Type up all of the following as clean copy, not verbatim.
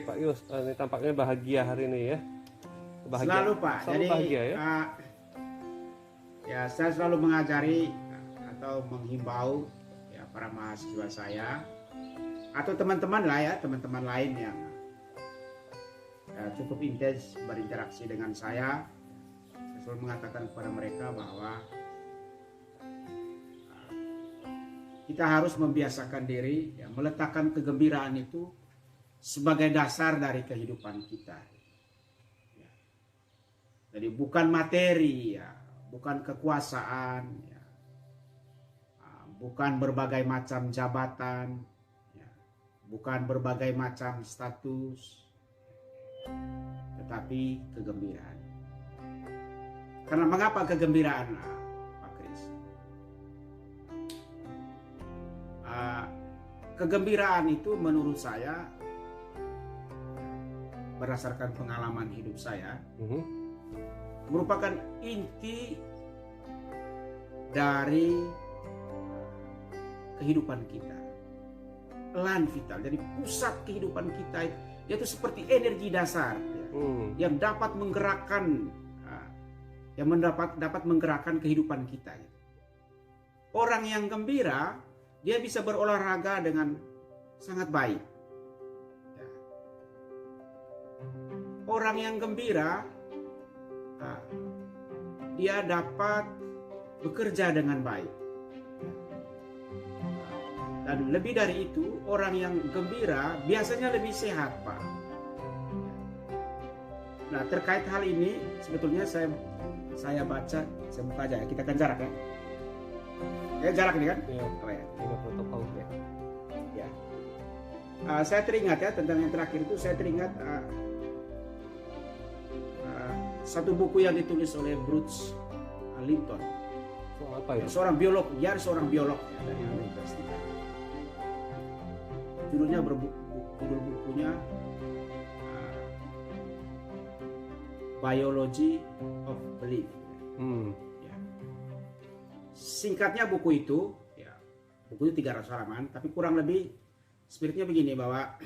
Pak Yus, ini tampaknya bahagia hari ini ya. Bahagia. Selalu Pak. Selalu Jadi bahagia ya. Ya saya selalu mengajari atau menghimbau ya para mahasiswa saya atau teman-teman lah ya, teman-teman lain yang cukup intens berinteraksi dengan saya. Saya selalu mengatakan kepada mereka bahwa kita harus membiasakan diri ya, meletakkan kegembiraan itu sebagai dasar dari kehidupan kita. Ya. Jadi bukan materi ya, bukan kekuasaan ya, bukan berbagai macam jabatan ya, bukan berbagai macam status, tetapi kegembiraan. Karena mengapa kegembiraan, Pak Kris? Kegembiraan itu menurut saya, berdasarkan pengalaman hidup saya, merupakan inti dari kehidupan kita, elan vital. Jadi pusat kehidupan kita yaitu seperti energi dasar ya, yang dapat menggerakkan, dapat menggerakkan kehidupan kita. Orang yang gembira dia bisa berolahraga dengan sangat baik. Ya. Orang yang gembira dia dapat bekerja dengan baik. Dan lebih dari itu, orang yang gembira biasanya lebih sehat, Pak. Nah, terkait hal ini sebetulnya saya baca, saya buka aja ya. Kita kan jarak ya. Ya jarak ini kan? Iya. Oh, ya. Ini protokol ya. Ya. Saya teringat ya tentang yang terakhir itu, saya teringat satu buku yang ditulis oleh Bruce Lipton. Soal apa itu? Seorang biolog, dia seorang biolog ya, dari Amerika Serikat. Judul bukunya Biology of Belief. Ya. Singkatnya buku itu, ya, buku itu 300 halaman, tapi kurang lebih spiritnya begini, bahwa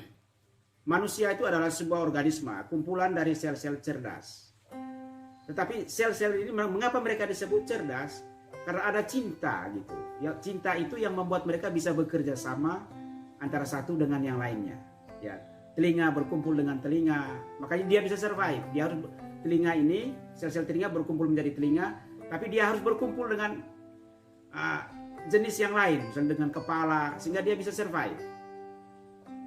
manusia itu adalah sebuah organisme, kumpulan dari sel-sel cerdas. Tetapi sel-sel ini mengapa mereka disebut cerdas? Karena ada cinta gitu. Ya, cinta itu yang membuat mereka bisa bekerja sama antara satu dengan yang lainnya. Ya, telinga berkumpul dengan telinga, makanya dia bisa survive. Dia harus telinga ini, sel-sel telinga berkumpul menjadi telinga, tapi dia harus berkumpul dengan jenis yang lain, misalnya dengan kepala, sehingga dia bisa survive.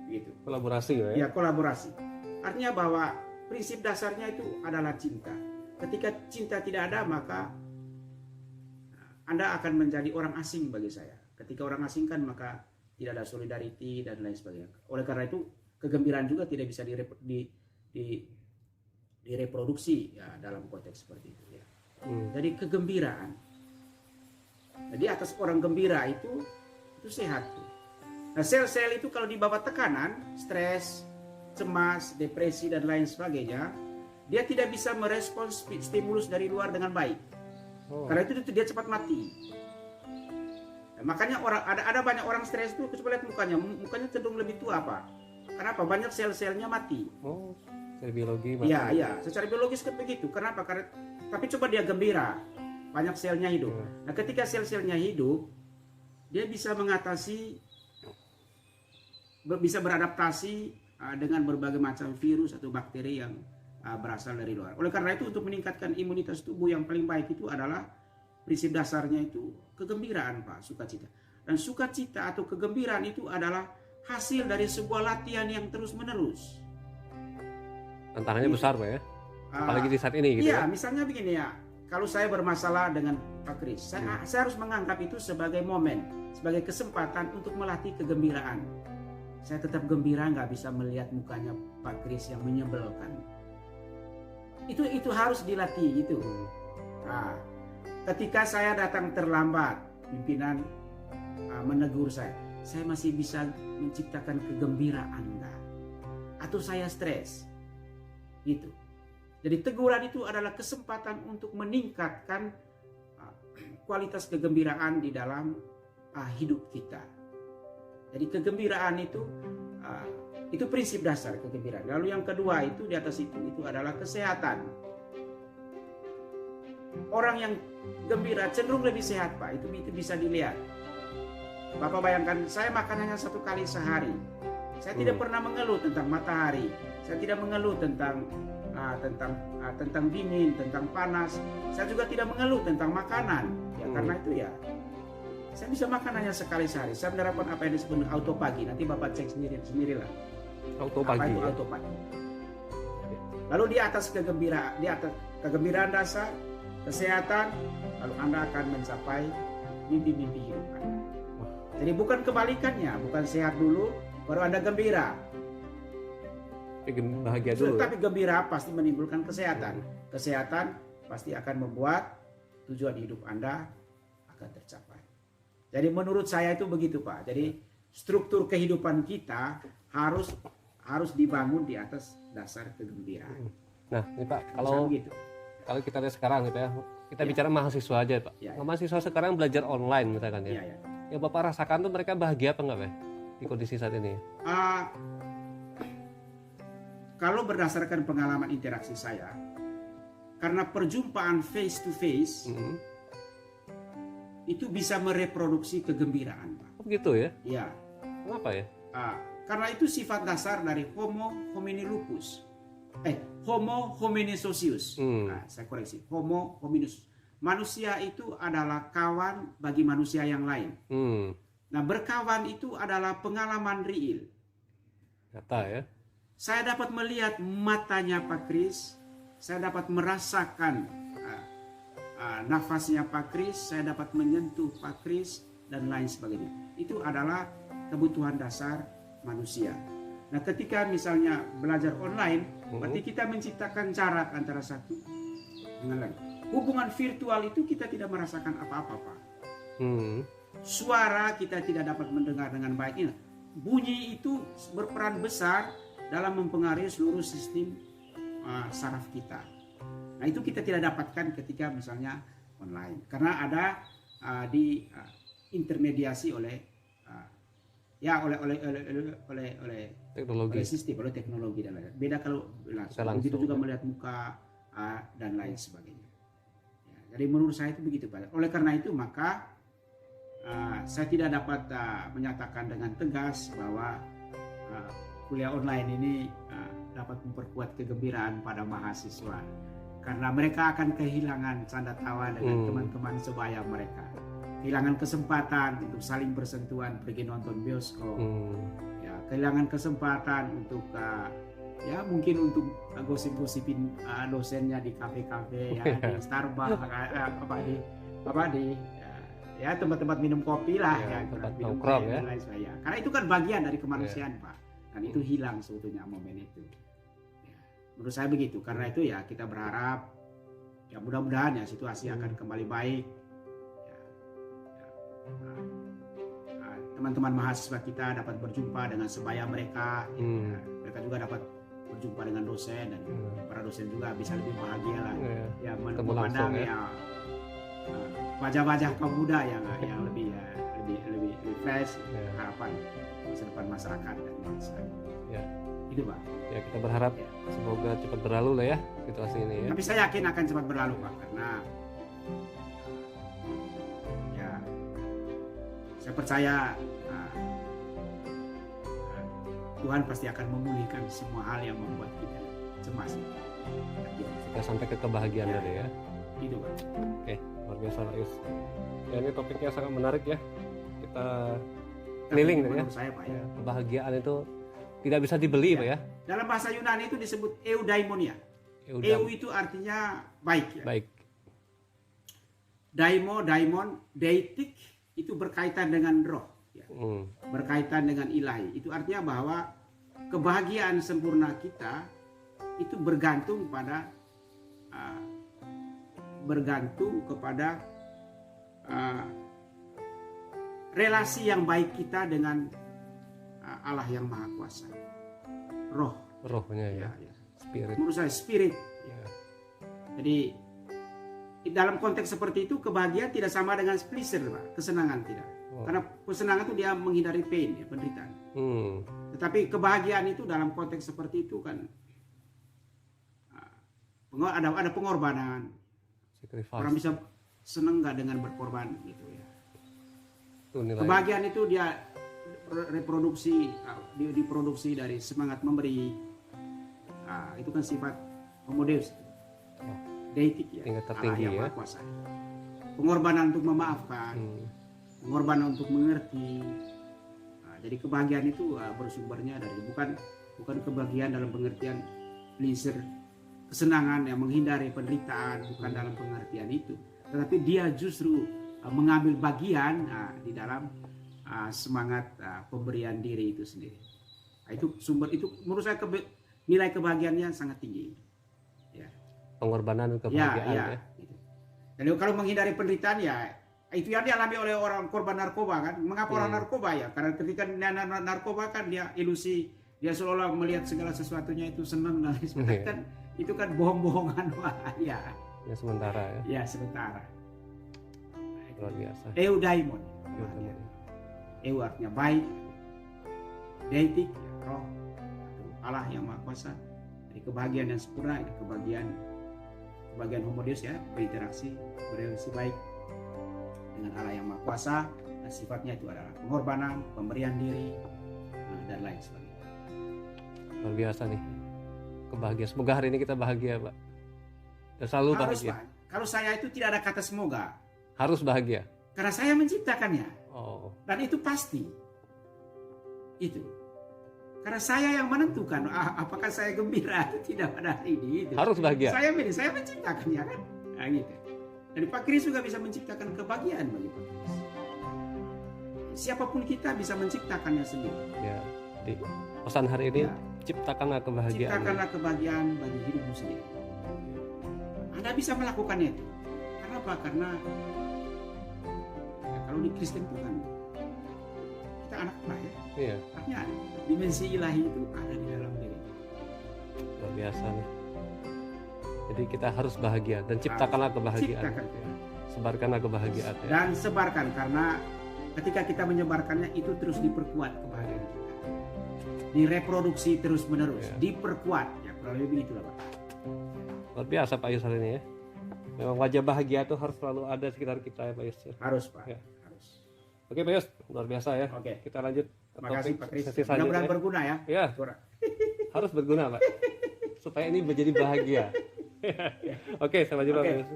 Gitu. Kolaborasi ya. Ya, kolaborasi. Artinya bahwa prinsip dasarnya itu adalah cinta. Ketika cinta tidak ada, maka Anda akan menjadi orang asing bagi saya. Ketika orang asing kan, maka tidak ada solidarity dan lain sebagainya. Oleh karena itu, kegembiraan juga tidak bisa direproduksi ya, dalam konteks seperti itu. Ya. Jadi kegembiraan. Jadi atas orang gembira itu sehat. Nah, sel-sel itu kalau di bawah tekanan, stres, cemas, depresi dan lain sebagainya, dia tidak bisa merespons stimulus dari luar dengan baik. Karena itu dia cepat mati. Nah, makanya ada banyak orang stres itu, coba lihat mukanya cenderung lebih tua, Pak. Kenapa? Banyak sel-selnya mati. Sel biologi mati. Iya, secara biologis kan begitu. Kenapa? Karena tapi coba dia gembira, banyak selnya hidup. Nah, ketika sel-selnya hidup, dia bisa bisa beradaptasi dengan berbagai macam virus atau bakteri yang berasal dari luar. Oleh karena itu, untuk meningkatkan imunitas tubuh yang paling baik itu adalah prinsip dasarnya itu kegembiraan, Pak, sukacita. Dan sukacita atau kegembiraan itu adalah hasil dari sebuah latihan yang terus-menerus. Tantangannya besar, Pak ya. Apalagi di saat ini gitu iya, ya. misalnya begini ya. Kalau saya bermasalah dengan Pak Kris, saya harus menganggap itu sebagai momen, sebagai kesempatan untuk melatih kegembiraan. Saya tetap gembira, nggak bisa melihat mukanya Pak Kris yang menyebalkan. Itu harus dilatih gitu. Nah, ketika saya datang terlambat, pimpinan menegur saya masih bisa menciptakan kegembiraan enggak? Atau saya stres? Gitu. Jadi teguran itu adalah kesempatan untuk meningkatkan kualitas kegembiraan di dalam hidup kita. Jadi kegembiraan itu Itu prinsip dasar kegembiraan. Lalu yang kedua itu di atas itu adalah kesehatan. Orang yang gembira cenderung lebih sehat, Pak. Itu bisa dilihat. Bapak bayangkan, saya makan hanya 1 kali sehari. Saya tidak pernah mengeluh tentang matahari. Saya tidak mengeluh tentang dingin, tentang panas. Saya juga tidak mengeluh tentang makanan. Ya karena itu ya, saya bisa makan hanya sekali sehari. Saya menerapkan apa yang disebut autopagi. Nanti Bapak cek sendirilah. Autopagi. Apa itu autopagi? Lalu di atas kegembiraan dasar, kesehatan, lalu Anda akan mencapai mimpi-mimpi hidup Anda. Jadi bukan kebalikannya, bukan sehat dulu baru Anda gembira. Bahagia dulu. Tapi gembira pasti menimbulkan kesehatan. Kesehatan pasti akan membuat tujuan hidup Anda akan tercapai. Jadi menurut saya itu begitu, Pak. Jadi struktur kehidupan kita harus dibangun di atas dasar kegembiraan. Nah, ini Pak, kalau kita lihat sekarang gitu ya, kita bicara mahasiswa aja, Pak. Mahasiswa sekarang belajar online misalkan ya. Yang Bapak rasakan tuh mereka bahagia apa enggak, Pak? Di kondisi saat ini? Kalau berdasarkan pengalaman interaksi saya, karena perjumpaan face to face itu bisa mereproduksi kegembiraan, Pak. Oh gitu ya? Iya. Kenapa ya? Karena itu sifat dasar dari Homo homini lupus. Homo homini socius. Saya koreksi. Homo hominus. Manusia itu adalah kawan bagi manusia yang lain. Nah, berkawan itu adalah pengalaman real. Nyata ya. Saya dapat melihat matanya Pak Kris. Saya dapat merasakan nafasnya Pak Kris. Saya dapat menyentuh Pak Kris dan lain sebagainya. Itu adalah kebutuhan dasar manusia. Nah, ketika misalnya belajar online, berarti kita menciptakan jarak antara satu dengan lain. Hubungan virtual itu kita tidak merasakan apa-apa, Pak. Suara kita tidak dapat mendengar dengan baik. Bunyi itu berperan besar dalam mempengaruhi seluruh sistem saraf kita. Nah, itu kita tidak dapatkan ketika misalnya online, karena ada intermediasi oleh teknologi, oleh sistem, oleh teknologi dan lain. Beda kalau langsung. Begitu juga melihat muka dan lain sebagainya. Ya, jadi menurut saya itu begitu, Pak. Oleh karena itu maka saya tidak dapat menyatakan dengan tegas bahwa kuliah online ini dapat memperkuat kegembiraan pada mahasiswa, karena mereka akan kehilangan canda tawa dengan teman-teman sebaya mereka. Kehilangan kesempatan untuk saling bersentuhan, pergi nonton bioskop, ya, kehilangan kesempatan untuk mungkin untuk gosip-gosipin dosennya di kafe-kafe, ya, di Starbucks, ya tempat-tempat minum kopi lah, ya, tempat minum nongkrong ya. Lain sebagainya. Karena itu kan bagian dari kemanusiaan, Pak, dan itu hilang sebetulnya momen itu. Ya, menurut saya begitu. Karena itu ya kita berharap ya mudah-mudahan ya situasi akan kembali baik. Teman-teman mahasiswa kita dapat berjumpa dengan sebaya mereka, mereka juga dapat berjumpa dengan dosen, dan para dosen juga bisa lebih bahagia lah, ya memandang wajah-wajah kaum muda yang lebih fresh, harapan masa depan masyarakat dan bangsa. Itu, Pak. Ya, kita berharap semoga cepat berlalu lah ya situasi ini ya. Tapi saya yakin akan cepat berlalu, Pak, karena saya percaya Tuhan pasti akan memulihkan semua hal yang membuat kita cemas. Kita sampai ke kebahagiaan tadi ya. Itu, Pak. Oke, luar biasa Pak Yus. Ya, ini topiknya sangat menarik ya. Kita keliling ya. Saya, Pak, ya. Kebahagiaan itu tidak bisa dibeli, Pak ya. Dalam bahasa Yunani itu disebut eudaimonia. Eu itu artinya baik ya. Baik. Daimon, deitik itu berkaitan dengan roh, ya. Berkaitan dengan ilahi. Itu artinya bahwa kebahagiaan sempurna kita itu bergantung kepada relasi yang baik kita dengan Allah yang Maha Kuasa. Rohnya ya. Spirit. Menurut saya spirit. Ya. Jadi dalam konteks seperti itu kebahagiaan tidak sama dengan pleasure, Pak. Kesenangan tidak. Karena kesenangan itu dia menghindari pain, ya, penderitaan. Tetapi kebahagiaan itu dalam konteks seperti itu kan ada pengorbanan. Sacrifice. Orang bisa seneng nggak dengan berkorban gitu ya. Itu nilai. Kebahagiaan itu dia reproduksi, diproduksi dari semangat memberi. Itu kan sifat Homo Deus, deity ya, Tingkat Allah tertinggi yang ya. Maha Kuasa. Pengorbanan untuk memaafkan, pengorbanan untuk mengerti. Jadi kebahagiaan itu bersumbernya dari bukan kebahagiaan dalam pengertian pleasure, kesenangan yang menghindari penderitaan, bukan dalam pengertian itu, tetapi dia justru mengambil bagian di dalam semangat pemberian diri itu sendiri. Itu sumber, itu menurut saya nilai kebahagiaannya sangat tinggi. Ya. Pengorbanan kebahagiaan ya. Gitu. Dan kalau menghindari penderitaan ya itu yang dialami oleh orang korban narkoba kan. Mengapa orang narkoba ya? Karena ketika narkoba kan dia ilusi, dia seolah melihat segala sesuatunya itu senang dan sebagainya kan. Itu kan bohong-bohongan. Ya. Ya sementara ya. Ya sementara. Luar biasa. Eudaimon. Eudaimon. Eu artinya baik, deity, roh, Allah yang Maha Kuasa. Dari kebahagiaan yang sempurna, kebahagiaan Homo Deus ya, berinteraksi baik dengan Allah yang Maha Kuasa. Dan sifatnya itu adalah pengorbanan, pemberian diri, dan lain sebagainya. Luar biasa nih. Kebahagiaan. Semoga hari ini kita bahagia, Pak. Dan selalu Harus, bahagia. Pak. Kalau saya itu tidak ada kata semoga. Harus bahagia. Karena saya menciptakannya. Oh. Dan itu pasti. Itu. Karena saya yang menentukan apakah saya gembira atau tidak pada hari ini. Itu. Harus bahagia. Saya menciptakannya kan. Nah, gitu. Dan Pak Kris juga bisa menciptakan kebahagiaan bagi Pak Kris. Siapapun kita bisa menciptakannya sendiri. Ya. Di pesan hari ini, Ya. Ciptakanlah kebahagiaan. Ciptakanlah kebahagiaan bagi hidupmu sendiri. Anda bisa melakukannya itu. Kenapa? Karena kalau di Kristen itu kan kita anak Allah ya. Iya. Artinya dimensi ilahi itu ada di dalam diri. Luar biasa nih. Jadi kita harus bahagia dan ciptakanlah kebahagiaan. Ciptakan. Sebarkanlah kebahagiaan. Ya. Dan sebarkan, karena ketika kita menyebarkannya itu terus diperkuat kebahagiaan kita. Direproduksi terus menerus, diperkuat. Ya kurang lebih begitulah Pak. Luar biasa Pak Yus hari ini ya. Memang wajah bahagia itu harus selalu ada di sekitar kita ya Pak Yus. Harus Pak. Ya. Harus. Oke Pak Yus, luar biasa ya. Oke. Kita lanjut. Terima kasih Pak Kris. Sesi selanjutnya. Mudah-mudahan berguna ya. Ya. Harus berguna Pak. Supaya ini menjadi bahagia. Oke, sampai jumpa Pak Yus.